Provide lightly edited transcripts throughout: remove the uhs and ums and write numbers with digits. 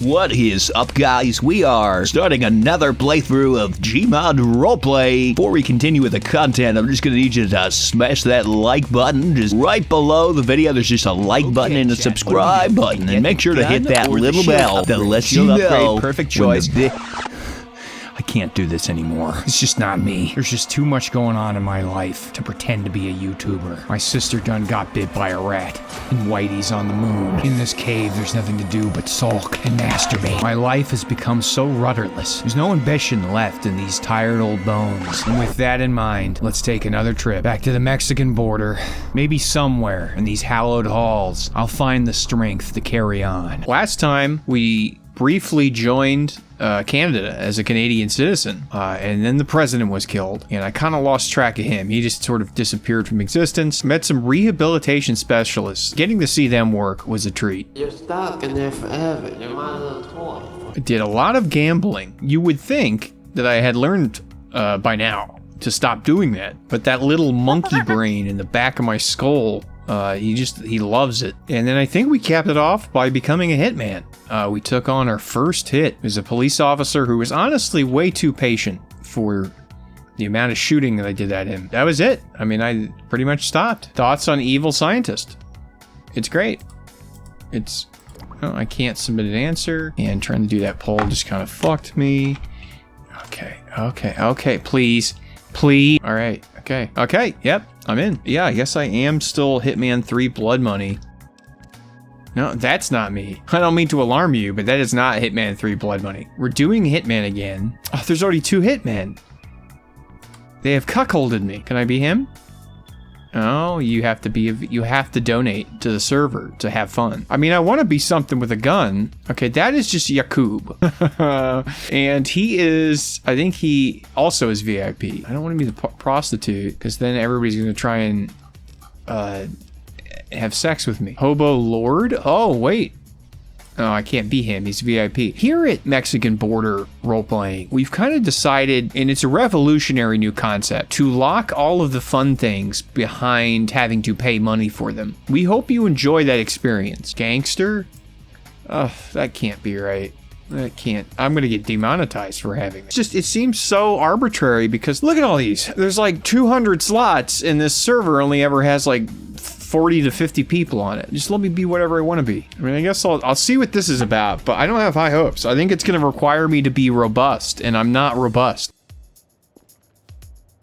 What is up, guys? We are starting another playthrough of Gmod Roleplay. Before we continue with the content, I'm just going to need you to smash that like button. Just right below the video, there's just a like button and a subscribe button. And make sure to hit that little bell that lets you know. Perfect choice. I can't do this anymore. It's just not me. There's just too much going on in my life to pretend to be a YouTuber. My sister done got bit by a rat, and Whitey's on the moon. In this cave, there's nothing to do but sulk and masturbate. My life has become so rudderless. There's no ambition left in these tired old bones. And with that in mind, let's take another trip back to the Mexican border. Maybe somewhere in these hallowed halls, I'll find the strength to carry on. Last time, we briefly joined Canada as a Canadian citizen, and then the president was killed, and I kind of lost track of him. He just sort of disappeared from existence. Met some rehabilitation specialists. Getting to see them work was a treat. You're stuck in there forever. You're my little toy. I did a lot of gambling. You would think that I had learned by now to stop doing that, but that little monkey brain in the back of my skull, he loves it. And then I think we capped it off by becoming a hitman. We took on our first hit. It was a police officer who was honestly way too patient for the amount of shooting that I did at him. That was it. I mean, I pretty much stopped. Thoughts on Evil Scientist? It's great. It's... Oh, I can't submit an answer. And trying to do that poll just kind of fucked me. Okay, please. Please. All right. Okay. Yep. I'm in. Yeah, I guess I am still Hitman 3 Blood Money. No, that's not me. I don't mean to alarm you, but that is not Hitman 3 Blood Money. We're doing Hitman again. Oh, there's already 2 Hitmen. They have cuckolded me. Can I be him? Oh, you have to donate to the server to have fun. I mean, I want to be something with a gun. Okay, that is just Yakub. And he is, I think he also is VIP. I don't want to be the prostitute, because then everybody's going to try and have sex with me. Hobo Lord? Oh, wait. Oh, I can't be him. He's VIP. Here at Mexican Border Roleplaying, we've kind of decided, and it's a revolutionary new concept, to lock all of the fun things behind having to pay money for them. We hope you enjoy that experience. Gangster? Oh, that can't be right. That can't. I'm gonna get demonetized for having it. Just, it seems so arbitrary because look at all these. There's like 200 slots, and this server only ever has like 40 to 50 people on it. Just let me be whatever I want to be. I mean, I guess I'll see what this is about, but I don't have high hopes. I think it's going to require me to be robust, and I'm not robust.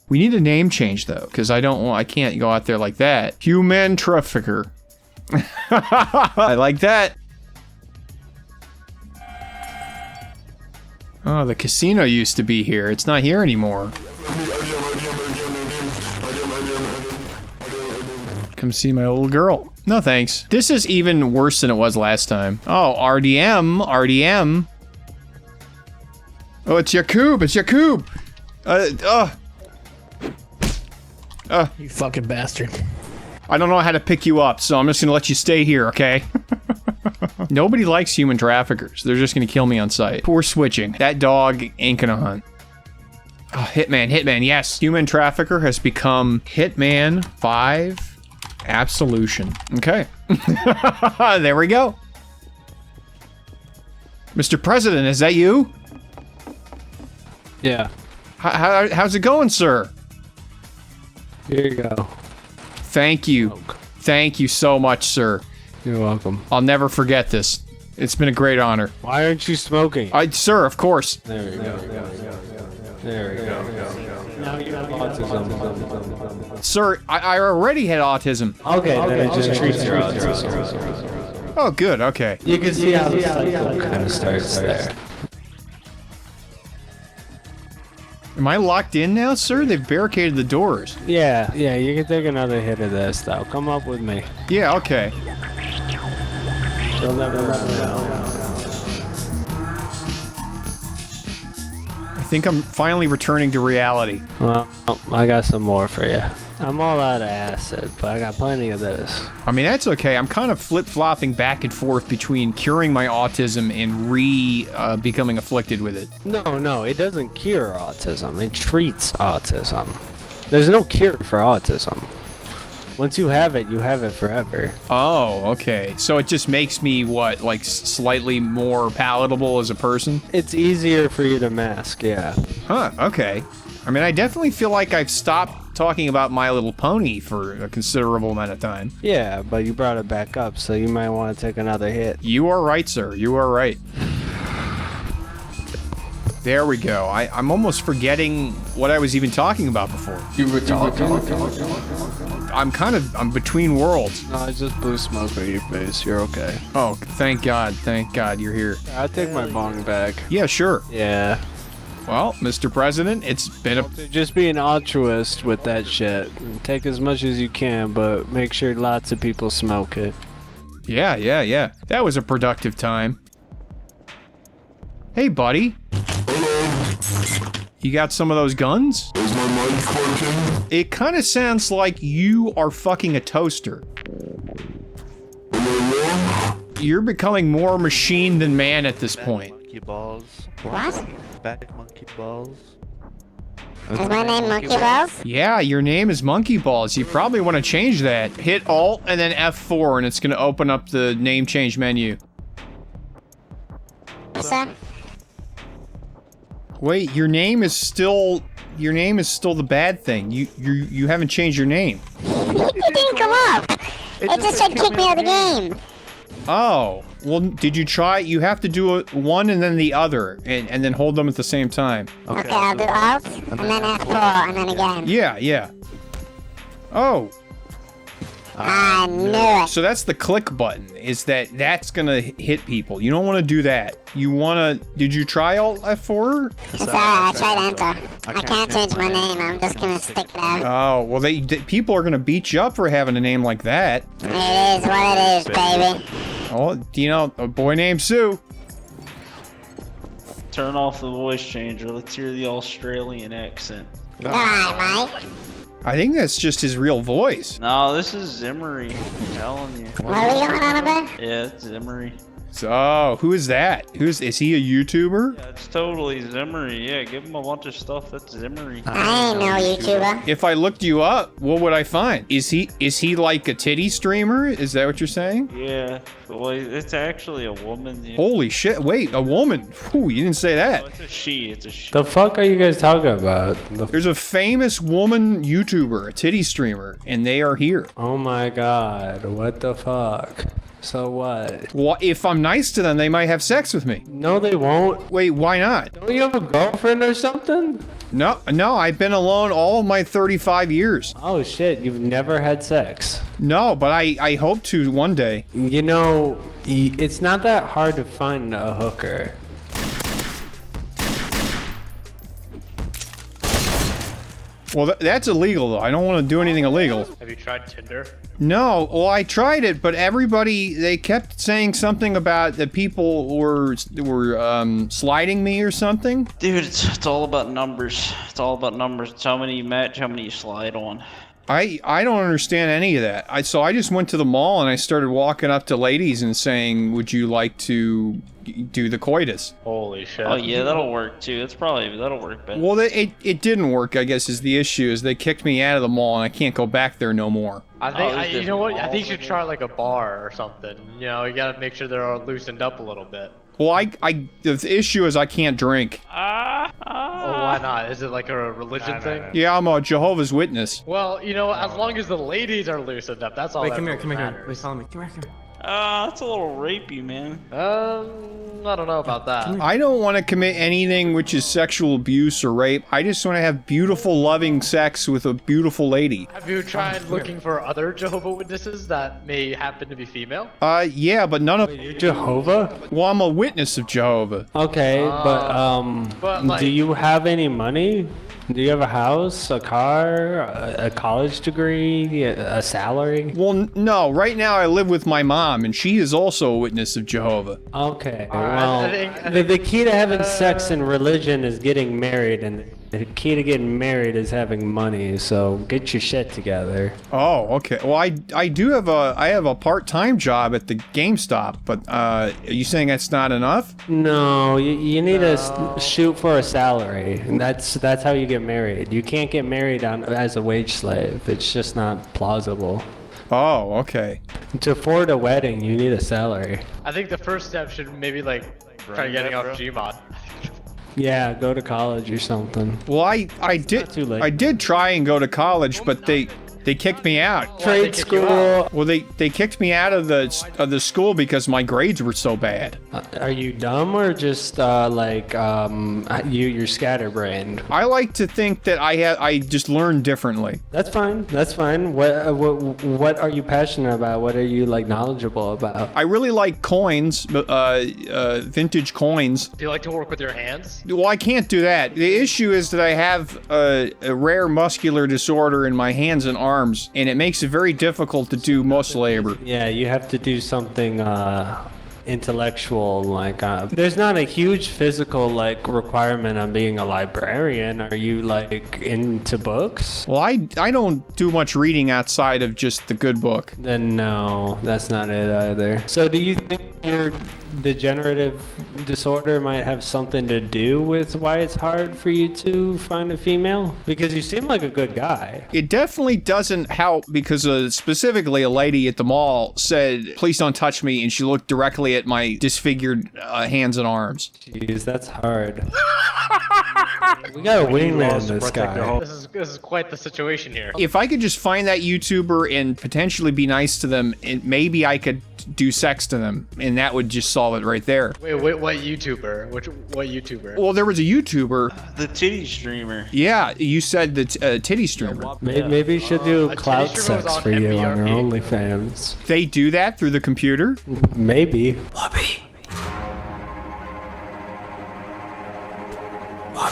We need a name change though, because I can't go out there like that. Human trafficker. I like that. Oh, the casino used to be here. It's not here anymore. Come see my little girl. No thanks. This is even worse than it was last time. Oh, RDM. Oh, it's Yakub. You fucking bastard. I don't know how to pick you up, so I'm just gonna let you stay here, okay? Nobody likes human traffickers. They're just gonna kill me on sight. Poor switching. That dog ain't gonna hunt. Oh, Hitman, yes. Human trafficker has become Hitman 5. Absolution. Okay. There we go. Mr. President, is that you? Yeah. How's it going, sir? Here you go. Thank you. Thank you so much, sir. You're welcome. I'll never forget this. It's been a great honor. Why aren't you smoking? Sir, of course. There we go. There we go. Now you have autism. Sir, I already had autism. Okay, then it just treats your autism. Oh, good, okay. You can see how the cycle kind of starts there. Am I locked in now, sir? They've barricaded the doors. Yeah, you can take another hit of this, though. Come up with me. Yeah, okay. You'll never know. I think I'm finally returning to reality. Well, I got some more for you. I'm all out of acid, but I got plenty of this. I mean, that's okay. I'm kind of flip-flopping back and forth between curing my autism and becoming afflicted with it. No, it doesn't cure autism. It treats autism. There's no cure for autism. Once you have it forever. Oh, okay. So it just makes me, what, like slightly more palatable as a person? It's easier for you to mask, yeah. Huh, okay. I mean, I definitely feel like I've stopped talking about My Little Pony for a considerable amount of time. Yeah, but you brought it back up, so you might want to take another hit. You are right, sir. You are right. There we go. I'm almost forgetting what I was even talking about before. You were talking? I'm between worlds. No, I just blew smoke on your face. You're okay. Oh, thank God you're here. I'll take my bong back. Yeah, sure. Yeah. Well, Mr. President, it's been Just be an altruist with that shit. Take as much as you can, but make sure lots of people smoke it. Yeah. That was a productive time. Hey, buddy. You got some of those guns? Is my mic working? It kind of sounds like you are fucking a toaster. You're becoming more machine than man at this point. Monkey balls. What? Back monkey balls. Is my name Monkey Balls? Yeah, your name is Monkey Balls. You probably want to change that. Hit Alt and then F4 and it's going to open up the name change menu. Sir? Wait, your name is still the bad thing. You haven't changed your name. It didn't come up! It just said kick me out of the game! Oh, well, did you try? You have to do one and then the other, and then hold them at the same time. Okay, I'll do Alt, and then F4, and then again. Yeah. Oh, I knew it. so that's the click button, is that's gonna hit people. You don't want to do that. You wanna, did you try Alt F4? It's alright, I tried Enter. I can't change my name, I'm just gonna stick there. Oh, well, people are gonna beat you up for having a name like that. It is what it is, baby. Oh, you know, a boy named Sue. Turn off the voice changer. Let's hear the Australian accent. Alright, Mike. I think that's just his real voice. No, this is Zimmery. I'm telling you. What are we going on about? Yeah, it's Zimmery. So, who is that? Is he a YouTuber? Yeah, it's totally Zimmery. Yeah, give him a bunch of stuff. That's Zimmery. I ain't no YouTuber. If I looked you up, what would I find? Is he like a titty streamer? Is that what you're saying? Yeah, well, it's actually a woman. Yeah. Holy shit, wait, a woman. Whew, you didn't say Oh, that. it's a she. It's a she. The fuck are you guys talking about? There's a famous woman YouTuber, a titty streamer, and they are here. Oh my god, what the fuck? So what? Well, if I'm nice to them, they might have sex with me. No, they won't. Wait, why not? Don't you have a girlfriend or something? No, I've been alone all of my 35 years. Oh shit, you've never had sex. No, but I hope to one day. You know, it's not that hard to find a hooker. Well, that's illegal, though. I don't want to do anything illegal. Have you tried Tinder? No, well, I tried it, but they kept saying something about that people were sliding me or something. Dude, it's all about numbers. It's all about numbers. It's how many you match, how many you slide on. I don't understand any of that. So I just went to the mall and I started walking up to ladies and saying, "Would you like to do the coitus?" Holy shit. Oh yeah, that'll work too. That'll work better. Well, it didn't work, I guess, is the issue. Is they kicked me out of the mall and I can't go back there no more. I think, there's you know what? I different think you should malls try like a bar or something. You know, you gotta make sure they're all loosened up a little bit. Well, the issue is I can't drink. Oh, why not? Is it like a religion thing? Yeah, I'm a Jehovah's Witness. Well, you know, as long as the ladies are loosened up, that's all that really matters. Wait, follow me. Come here. That's a little rapey, man. I don't know about that. I don't want to commit anything which is sexual abuse or rape. I just want to have beautiful, loving sex with a beautiful lady. Have you tried looking for other Jehovah Witnesses that may happen to be female? Yeah, but none of... You're Jehovah? Well, I'm a witness of Jehovah. Okay, but like- do you have any money? Do you have a house, a car, a college degree, a salary? Well, no. Right now I live with my mom, and she is also a witness of Jehovah. Okay, I well, think- the key to having sex in religion is getting married and The key to getting married is having money, so get your shit together. Oh, okay. Well, I do have a part-time job at the GameStop, but are you saying that's not enough? No, you need to shoot for a salary, and that's how you get married. You can't get married as a wage slave. It's just not plausible. Oh, okay. To afford a wedding, you need a salary. I think the first step should maybe like try getting off Gmod. Yeah, go to college or something. Well, I too late. did try and go to college, but they kicked me out. Trade school. Well, they kicked me out of the school because my grades were so bad. Are you dumb or just you're scatterbrained? I like to think that I just learned differently. That's fine. That's fine. What are you passionate about? What are you like knowledgeable about? I really like coins, vintage coins. Do you like to work with your hands? Well, I can't do that. The issue is that I have a rare muscular disorder in my hands and arms, and it makes it very difficult to do muscle labor. Yeah, you have to do something intellectual, like there's not a huge physical like requirement on being a librarian. Are you like into books? Well, I don't do much reading outside of just the good book. Then no, that's not it either. So do you think your degenerative disorder might have something to do with why it's hard for you to find a female? Because you seem like a good guy. It definitely doesn't help because specifically a lady at the mall said, "Please don't touch me," and she looked directly at my disfigured hands and arms. Jeez, that's hard. We got a wingman, this guy. This is quite the situation here. If I could just find that YouTuber and potentially be nice to them, and maybe I could do sex to them, and that would just solve it right there. Wait, what YouTuber? What YouTuber? Well, there was a YouTuber. The titty streamer. Yeah, you said the titty streamer. Maybe you should do clout titty streamer was sex on for you on your MBRP. OnlyFans. They do that through the computer? Maybe.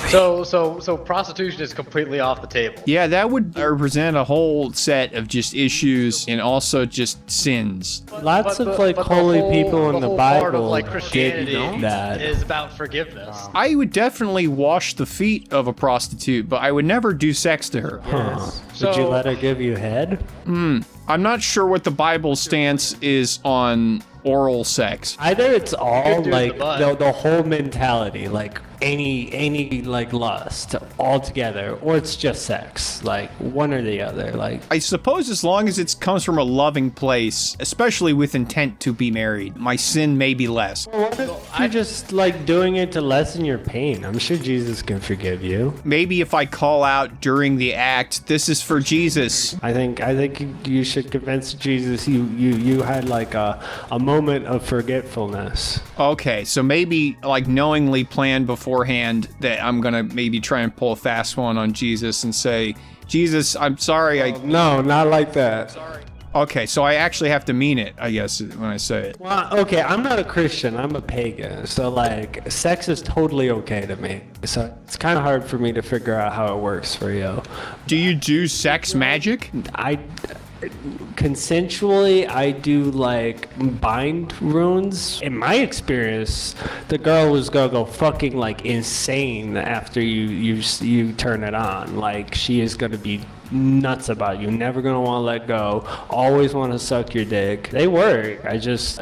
So prostitution is completely off the table. Yeah, that would represent a whole set of just issues and also just sins. Lots of like the holy whole- people in the whole part of, Bible like, did Christianity that. is about forgiveness. I would definitely wash the feet of a prostitute, but I would never do sex to her. Huh. So- Would you let her give you head? I'm not sure what the Bible stance is on oral sex. Either it's all do like the butt. the whole mentality, like any like lust all together, or it's just sex, like one or the other. Like I suppose as long as it comes from a loving place, especially with intent to be married, my sin may be less. what if you're just like doing it to lessen your pain? I'm sure Jesus can forgive you. Maybe if I call out during the act, "This is for Jesus." I think you should convince Jesus you had like a moment of forgetfulness. Okay, so maybe like knowingly plan beforehand that I'm gonna maybe try and pull a fast one on Jesus and say, "Jesus, I'm sorry, No, not like that. Okay, so I actually have to mean it, I guess, when I say it. Well, okay, I'm not a Christian, I'm a pagan, so like sex is totally okay to me. So it's kind of hard for me to figure out how it works for you. Do you do sex magic? Consensually, I do like bind runes. In my experience, the girl was gonna go fucking like insane after you turn it on. Like she is gonna be nuts about you, never gonna want to let go, always want to suck your dick. They work.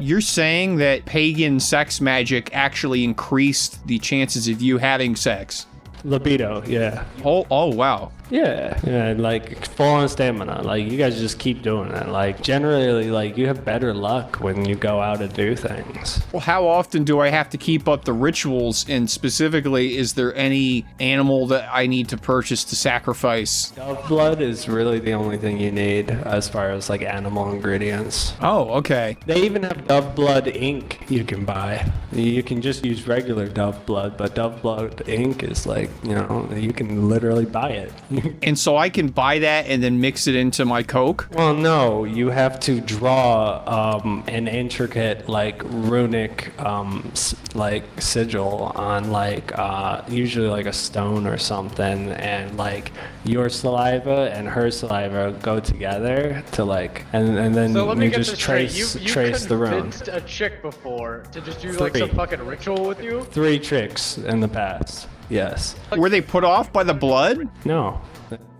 You're saying that pagan sex magic actually increased the chances of you having sex? Libido, yeah. Oh wow. Yeah, like full on stamina. Like you guys just keep doing it. Like generally, like you have better luck when you go out and do things. Well, how often do I have to keep up the rituals? And specifically, is there any animal that I need to purchase to sacrifice? Dove blood is really the only thing you need as far as like animal ingredients. Oh, okay. They even have dove blood ink you can buy. You can just use regular dove blood, but dove blood ink is like, you know, you can literally buy it. And so I can buy that and then mix it into my Coke? Well, no, you have to draw an intricate, like, runic, like, sigil on, like, usually, like, a stone or something, and, like, your saliva and her saliva go together to, like, and then So let me you get just this straight. trace the rune. You convinced a chick before to just do like 3. some fucking ritual with you? 3 tricks in the past. Yes. Were they put off by the blood? No,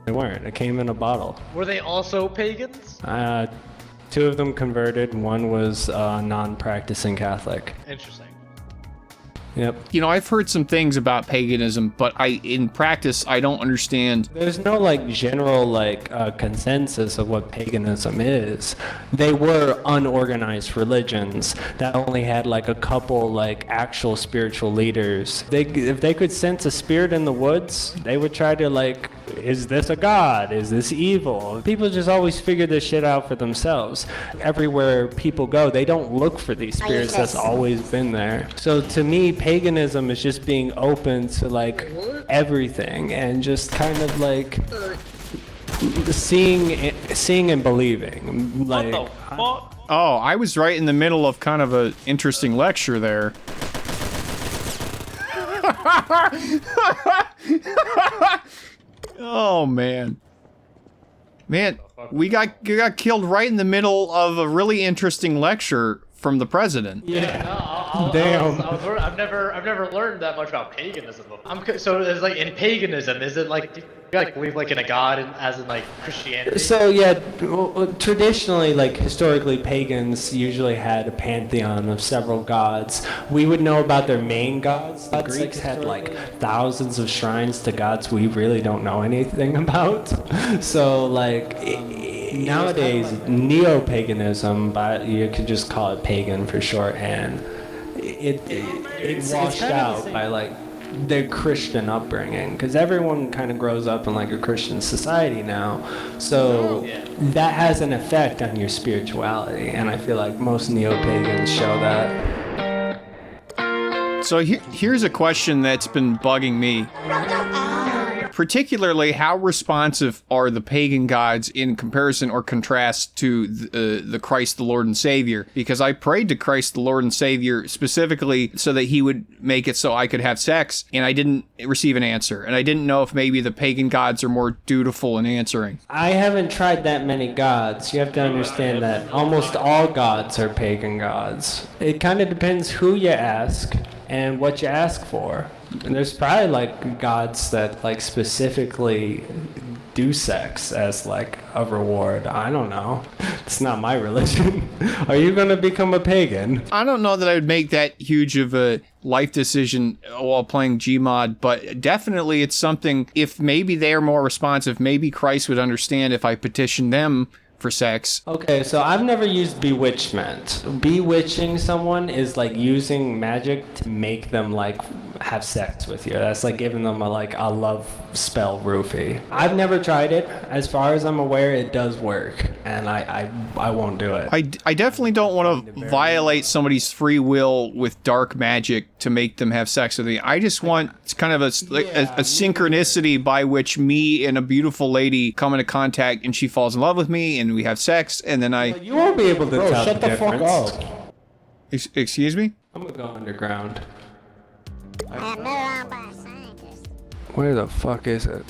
they weren't. It came in a bottle. Were they also pagans? Two of them converted. One was non-practicing Catholic. Interesting. Yep. You know, I've heard some things about paganism, but in practice, I don't understand. There's no like general like consensus of what paganism is. They were unorganized religions that only had like a couple like actual spiritual leaders. If they could sense a spirit in the woods, they would try to like, is this a god? Is this evil? People just always figure this shit out for themselves. Everywhere people go, they don't look for these spirits. That's always been there. So to me, paganism is just being open to like everything and just kind of like seeing and believing. Like, What the fuck? Oh, I was right in the middle of kind of an interesting lecture there. Oh man, we got killed right in the middle of a really interesting lecture from the president. yeah. Damn. I've never learned that much about paganism before. So it's like in paganism, is it like, do you like believe like in a god as in like Christianity? So yeah, traditionally, like historically, pagans usually had a pantheon of several gods. We would know about their main gods. The Greeks had like thousands of shrines to gods we really don't know anything about. So like nowadays, neo-paganism, but you could just call it pagan for shorthand. It's washed out by like their Christian upbringing, because everyone kind of grows up in like a Christian society now, so that has an effect on your spirituality, and I feel like most neo-pagans show that. So here's a question that's been bugging me. Particularly, how responsive are the pagan gods in comparison or contrast to the Christ the Lord and Savior? Because I prayed to Christ the Lord and Savior specifically so that he would make it so I could have sex, and I didn't receive an answer. And I didn't know if maybe the pagan gods are more dutiful in answering. I haven't tried that many gods. You have to understand that almost all gods are pagan gods. It kind of depends who you ask and what you ask for. And there's probably like gods that like specifically do sex as like a reward. I don't know. It's not my religion. Are you gonna become a pagan? I don't know that I would make that huge of a life decision while playing Gmod, but definitely it's something, if maybe they are more responsive, maybe Christ would understand if I petitioned them for sex. Okay, so I've never used bewitchment. Bewitching someone is like using magic to make them like have sex with you. That's like giving them a love spell roofie. I've never tried it. As far as I'm aware, it does work, and I won't do it. I definitely don't want to violate somebody's free will with dark magic to make them have sex with me. I just want kind of a synchronicity by which me and a beautiful lady come into contact and she falls in love with me and we have sex, and then You won't be able to tell shut the the fuck difference. up. Excuse me? I'm gonna go underground. I'm moved on by a scientist. Where the fuck is it?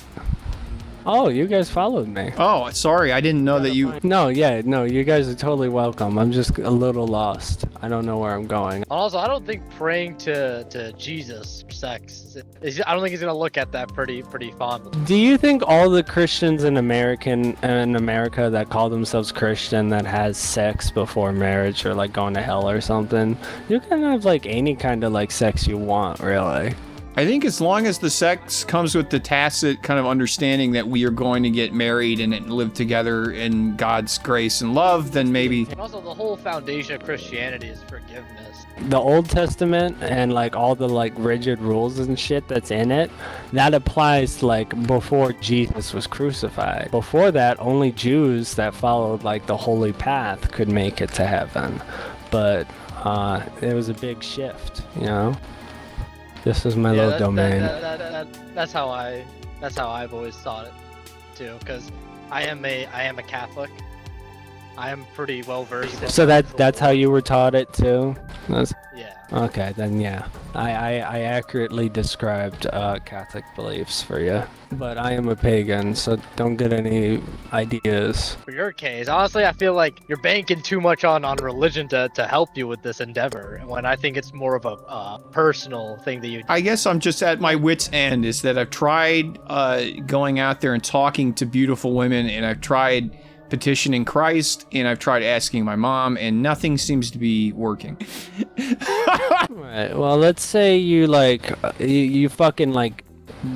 Oh, you guys followed me. Oh, sorry, I didn't know that you... No, you guys are totally welcome. I'm just a little lost. I don't know where I'm going. Also, I don't think praying to Jesus for sex. I don't think he's gonna look at that pretty fondly. Do you think all the Christians in America that call themselves Christian that has sex before marriage or like going to hell or something, you can have like any kind of like sex you want, really? I think as long as the sex comes with the tacit kind of understanding that we are going to get married and live together in God's grace and love, then maybe... And also, the whole foundation of Christianity is forgiveness. The Old Testament and like all the like rigid rules and shit that's in it, that applies to like before Jesus was crucified. Before that, only Jews that followed like the holy path could make it to heaven. But it was a big shift, you know? This is my little domain. That's how I've always thought it too, because I am a Catholic. I am pretty well versed. So that's how you were taught it too? That's Yeah. okay. Then yeah, I accurately described Catholic beliefs for you. But I am a pagan, so don't get any ideas. For your case, honestly, I feel like you're banking too much on religion to help you with this endeavor, when I think it's more of a personal thing that you. I guess I'm just at my wit's end, is that I've tried going out there and talking to beautiful women, and I've tried petitioning Christ, and I've tried asking my mom, and nothing seems to be working. Right. Well, let's say you like you fucking like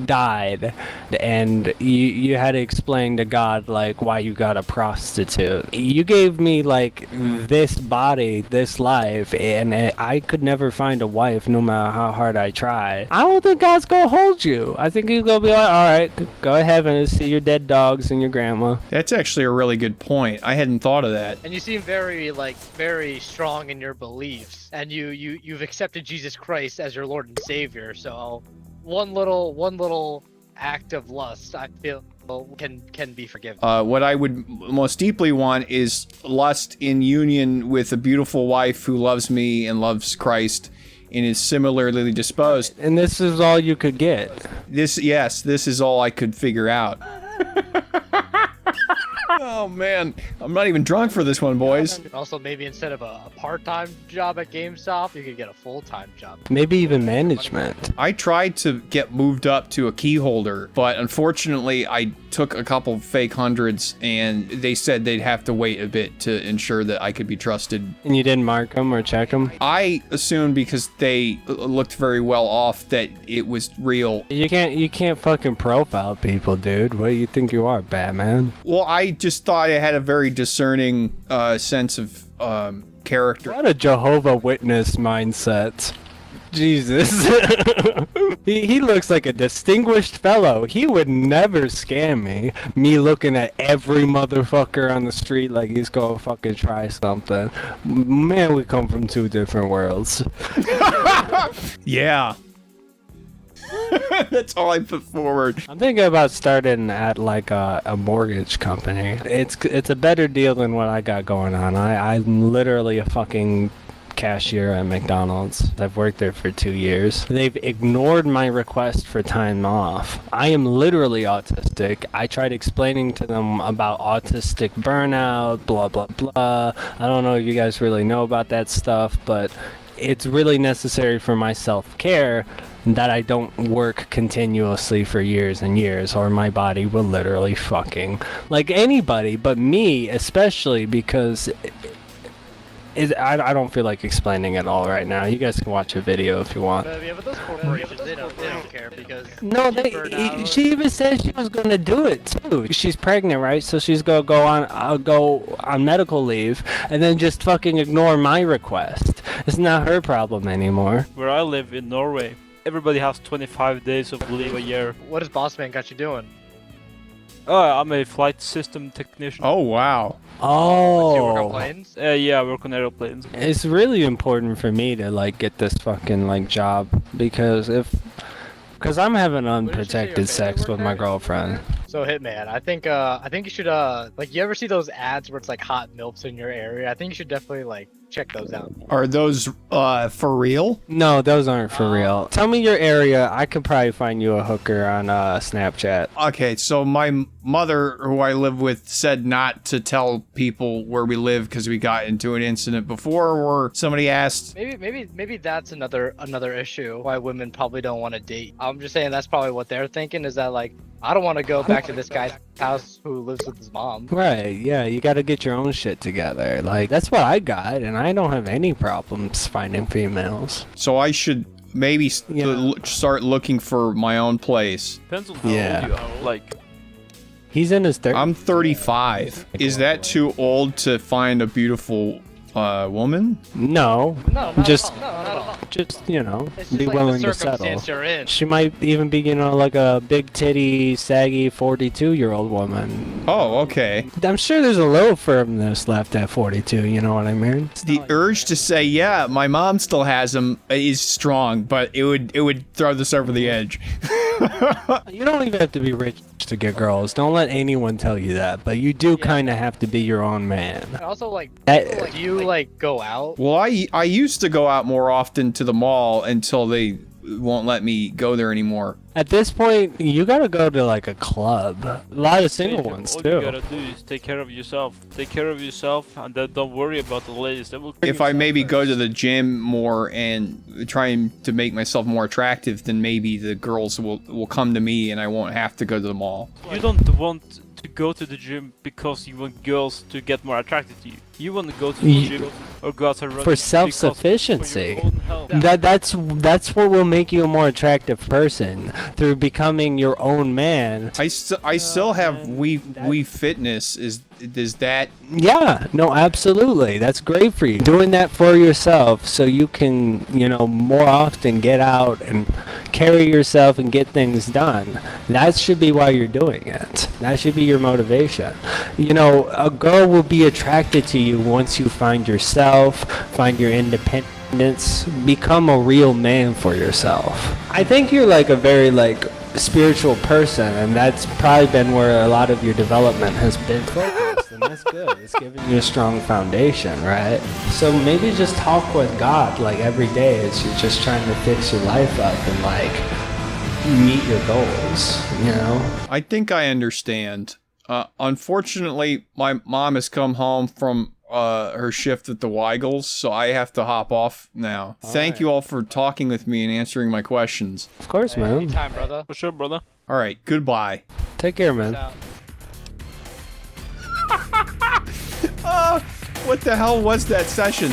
died, and you had to explain to God like why you got a prostitute. You gave me like this body, this life, and I could never find a wife no matter how hard I try. I don't think God's gonna hold you. I think he's gonna be like, all right, go to heaven and see your dead dogs and your grandma. That's actually a really good point. I hadn't thought of that. And you seem very strong in your beliefs, and you've accepted Jesus Christ as your Lord and Savior. So one little act of lust, I feel, can be forgiven. What I would most deeply want is lust in union with a beautiful wife who loves me and loves Christ and is similarly disposed. And this is all you could get. This is all I could figure out. Oh man, I'm not even drunk for this one, boys. Also, maybe instead of a part-time job at GameStop, you could get a full-time job. Maybe even management. I tried to get moved up to a key holder, but unfortunately I took a couple fake hundreds, and they said they'd have to wait a bit to ensure that I could be trusted. And you didn't mark them or check them? I assumed because they looked very well off that it was real. You can't fucking profile people, dude. What do you think you are, Batman? Well, I just thought I had a very discerning sense of character. What a Jehovah Witness mindset. Jesus. he looks like a distinguished fellow. He would never scam me. Me looking at every motherfucker on the street like he's gonna fucking try something. Man, we come from two different worlds. Yeah. That's all I put forward. I'm thinking about starting at like a mortgage company. It's a better deal than what I got going on. I'm literally a fucking cashier at McDonald's. I've worked there for 2 years. They've ignored my request for time off. I am literally autistic. I tried explaining to them about autistic burnout, blah, blah, blah. I don't know if you guys really know about that stuff, but it's really necessary for my self-care that I don't work continuously for years and years, or my body will literally fucking, like anybody, but me especially, because I don't feel like explaining it all right now. You guys can watch a video if you want. Yeah, but those corporations, they don't care because... No, she even said she was going to do it too. She's pregnant, right? So she's going to go on medical leave and then just fucking ignore my request. It's not her problem anymore. Where I live in Norway, everybody has 25 days of leave a year. What has Boss Man got you doing? I'm a flight system technician. Oh, wow. Oh. You work on planes? Yeah, I work on airplanes. It's really important for me to like get this fucking like job because I'm having unprotected sex with my girlfriend. So Hitman, I think you should like, you ever see those ads where it's like hot milfs in your area? I think you should definitely like check those out. Are those for real? No, those aren't for real. Tell me your area. I could probably find you a hooker on Snapchat. Okay, so my mother, who I live with, said not to tell people where we live because we got into an incident before where somebody asked. Maybe that's another issue why women probably don't want to date. I'm just saying that's probably what they're thinking, is that like, I don't want to go back to this guy's house who lives with his mom. Right, yeah, you gotta get your own shit together. Like, that's what I got, and I don't have any problems finding females. So I should maybe start looking for my own place. Depends on how old you are. Like, he's in his 30s. I'm 35. Is that too old to find a beautiful woman? No. No, just, not at all. just, you know, It's just be like willing the to settle. circumstance you're in. She might even be, you know, like a big titty, saggy 42-year-old woman. Oh, okay. I'm sure there's a little firmness left at 42, you know what I mean? The urge to say, yeah, my mom still has him is strong, but it would throw this over the edge. You don't even have to be rich to get girls. Don't let anyone tell you that. But you do kind of have to be your own man. And also, like, That- do you like go out? Well, I used to go out more often to the mall until they won't let me go there anymore. At this point, you gotta go to like a club. A lot of single ones All too. you gotta do is take care of yourself. Take care of yourself, and then don't worry about the ladies. They will. If I maybe go to the gym more and trying to make myself more attractive, then maybe the girls will come to me and I won't have to go to the mall. You don't want to go to the gym because you want girls to get more attracted to you. You want to go to the gym or go outside running For because- self-sufficiency. for your own health. That's what will make you a more attractive person through becoming your own man. I still have Wii Fitness. Is that? Yeah, no, absolutely. That's great for you. Doing that for yourself so you can, you know, more often get out and carry yourself and get things done. That should be why you're doing it. That should be your motivation. You know, a girl will be attracted to you once you find yourself, find your independence, become a real man for yourself. I think you're like a very like spiritual person, and that's probably been where a lot of your development has been focused, and that's good. It's giving you a strong foundation, right? So maybe just talk with God like every day as you're just trying to fix your life up and like meet your goals, you know? I think I understand. Unfortunately, my mom has come home from her shift at the Weigels, so I have to hop off now. Thank you all for talking with me and answering my questions. Of course, man. Anytime, brother. For sure, brother. All right, goodbye. Take care, man. Out. What the hell was that session?